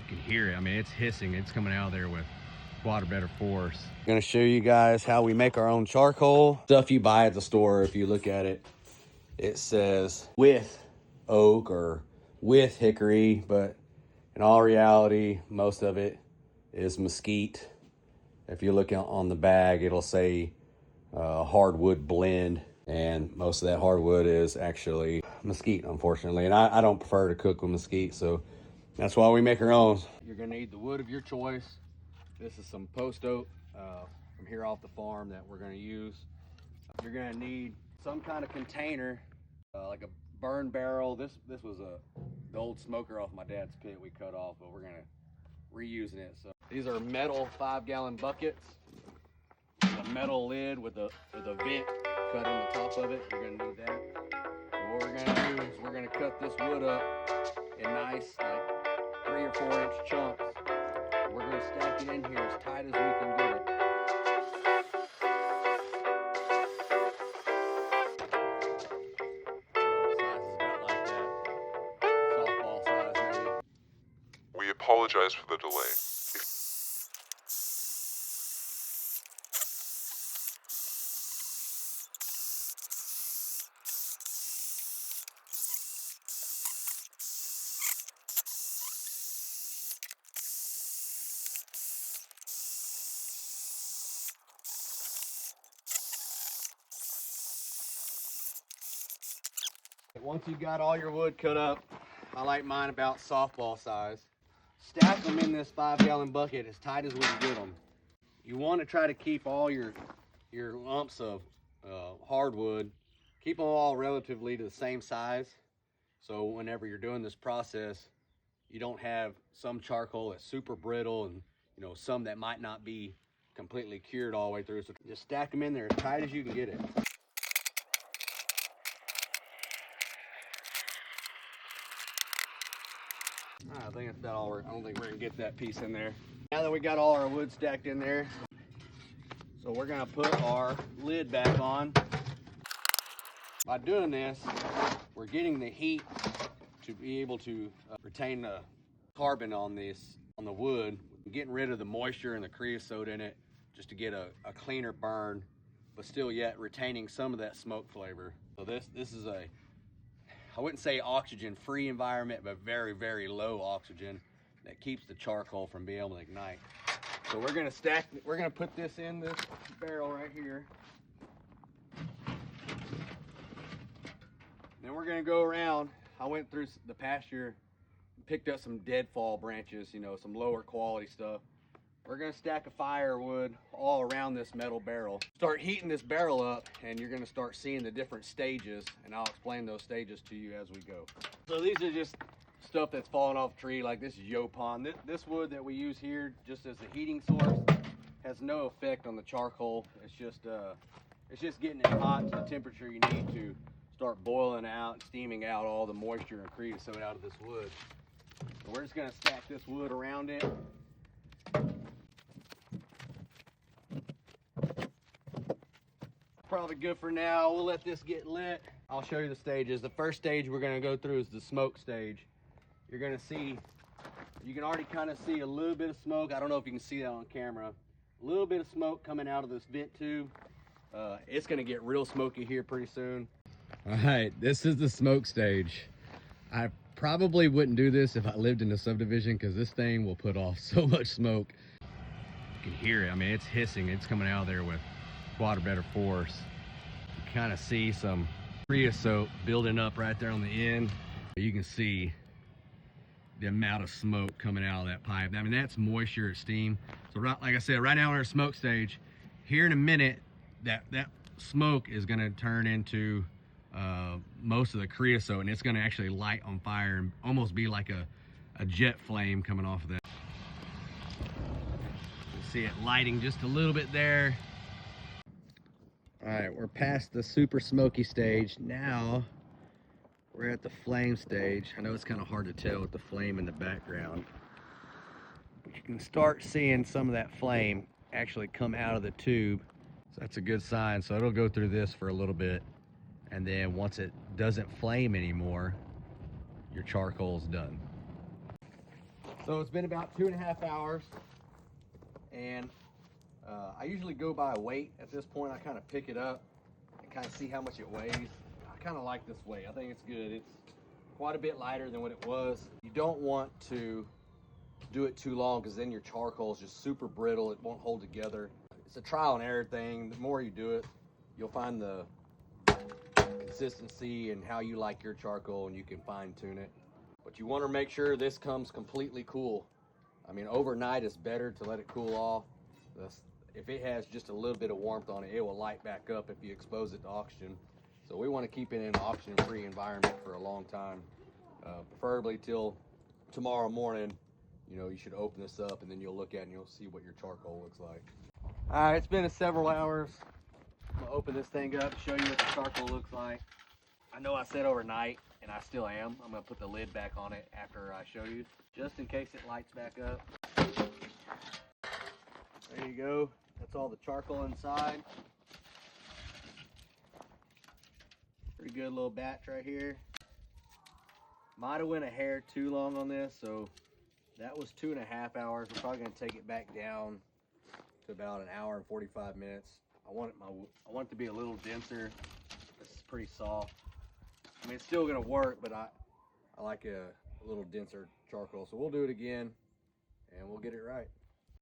You can hear it. I mean, it's hissing. It's coming out of there with quite a better force. I'm gonna show you guys how we make our own charcoal. Stuff you buy at the store, if you look at it, it says with oak or with hickory, but in all reality, most of it is mesquite. If you look on the bag, it'll say hardwood blend, and most of that hardwood is actually mesquite, unfortunately. And I don't prefer to cook with mesquite, so that's why we make our own. You're gonna need the wood of your choice. This is some post oak from here off the farm that we're gonna use. You're gonna need some kind of container, like a burn barrel. This was the old smoker off my dad's pit we cut off, but we're gonna reusing it. So these are metal 5-gallon buckets. A metal lid with a vent cut on the top of it. You're gonna need that. So what we're gonna do is we're gonna cut this wood up in nice, like 3 or 4 inch chunks. We're gonna stack it in here as tight as we can get it. Size is about like that. Softball size, maybe. We apologize for the delay. Once you got all your wood cut up, I like mine about softball size. Stack them in this 5-gallon bucket as tight as we can get them. You want to try to keep all your lumps of hardwood, keep them all relatively to the same size. So whenever you're doing this process, you don't have some charcoal that's super brittle and some that might not be completely cured all the way through. So just stack them in there as tight as you can get it. I think that's about all. I don't think we're gonna get that piece in there. Now that we got all our wood stacked in there, so we're gonna put our lid back on. By doing this, we're getting the heat to be able to retain the carbon on the wood, getting rid of the moisture and the creosote in it, just to get a cleaner burn, but still yet retaining some of that smoke flavor. So this is I wouldn't say oxygen-free environment, but very, very low oxygen that keeps the charcoal from being able to ignite. So we're gonna put this in this barrel right here. Then we're gonna go around. I went through the pasture, picked up some deadfall branches, some lower quality stuff. We're gonna stack a firewood all around this metal barrel. Start heating this barrel up, and you're gonna start seeing the different stages, and I'll explain those stages to you as we go. So these are just stuff that's fallen off a tree, like this is Yaupon. This wood that we use here just as a heating source has no effect on the charcoal. It's just getting it hot to the temperature you need to start boiling out and steaming out all the moisture and creosote out of this wood. So we're just gonna stack this wood around it. Probably good for now. We'll let this get lit. I'll show you the stages. The first stage we're gonna go through is the smoke stage. You're gonna see, you can already kind of see a little bit of smoke. I don't know if you can see that on camera. A little bit of smoke coming out of this vent tube. It's gonna get real smoky here pretty soon. All right, this is the smoke stage. I probably wouldn't do this if I lived in a subdivision, because this thing will put off so much smoke. You can hear it. I mean, it's hissing. It's coming out of there with quite a better force. You kind of see some creosote building up right there on the end. You can see the amount of smoke coming out of that pipe. I mean, that's moisture or steam. So right, like I said, right now we're in our smoke stage. Here in a minute, that smoke is gonna turn into most of the creosote, and it's gonna actually light on fire and almost be like a jet flame coming off of that. You see it lighting just a little bit there. All right, we're past the super smoky stage. Now we're at the flame stage. I know it's kind of hard to tell with the flame in the background. You can start seeing some of that flame actually come out of the tube. So that's a good sign. So it'll go through this for a little bit. And then once it doesn't flame anymore, your charcoal's done. So it's been about 2.5 hours, and I usually go by weight at this point. I kind of pick it up and kind of see how much it weighs. I kind of like this weight. I think it's good. It's quite a bit lighter than what it was. You don't want to do it too long because then your charcoal is just super brittle. It won't hold together. It's a trial and error thing. The more you do it, you'll find the consistency and how you like your charcoal, and you can fine tune it. But you want to make sure this comes completely cool. I mean, overnight is better to let it cool off. If it has just a little bit of warmth on it, it will light back up if you expose it to oxygen. So we want to keep it in an oxygen-free environment for a long time, preferably till tomorrow morning. You know, you should open this up and then you'll look at it and you'll see what your charcoal looks like. All right, it's been several hours. I'm gonna open this thing up, show you what the charcoal looks like. I know I said overnight, and I still am. I'm gonna put the lid back on it after I show you, just in case it lights back up. There you go. That's all the charcoal inside. Pretty good little batch right here. Might have went a hair too long on this, so that was 2.5 hours. We're probably gonna take it back down to about 1 hour and 45 minutes. I want it to be a little denser. This is pretty soft. I mean, it's still gonna work, but I like a little denser charcoal. So we'll do it again and we'll get it right.